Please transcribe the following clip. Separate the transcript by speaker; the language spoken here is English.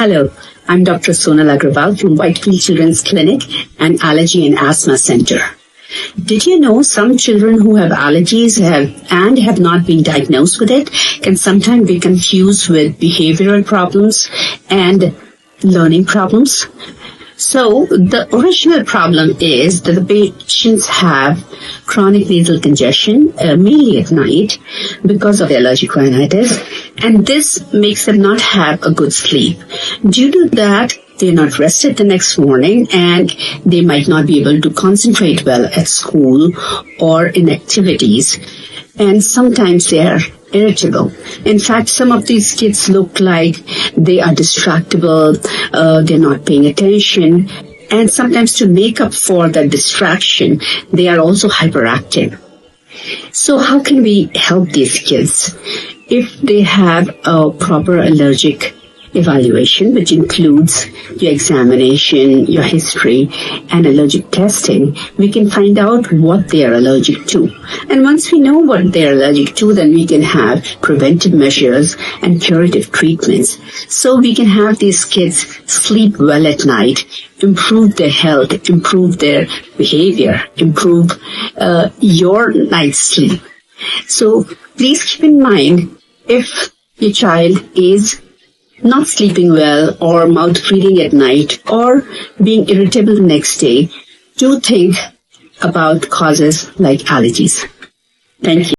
Speaker 1: Hello, I'm Dr. Sonal Agrawal from Whitefield Children's Clinic and Allergy and Asthma Center. Did you know some children who have allergies and have not been diagnosed with it can sometimes be confused with behavioral problems and learning problems? So the original problem is that the patients have chronic nasal congestion, mainly at night, because of allergic rhinitis, and this makes them not have a good sleep. Due to that, they're not rested the next morning and they might not be able to concentrate well at school or in activities. And sometimes they are irritable. In fact, some of these kids look like they are distractible, they're not paying attention, and sometimes to make up for that distraction, they are also hyperactive. So how can we help these kids? If they have a proper allergic evaluation, which includes your examination, your history, and allergic testing, we can find out what they are allergic to. And once we know what they are allergic to, then we can have preventive measures and curative treatments. So we can have these kids sleep well at night, improve their health, improve their behavior, improve your night's sleep. So please keep in mind, if your child is not sleeping well or mouth breathing at night or being irritable the next day, do think about causes like allergies. Thank you.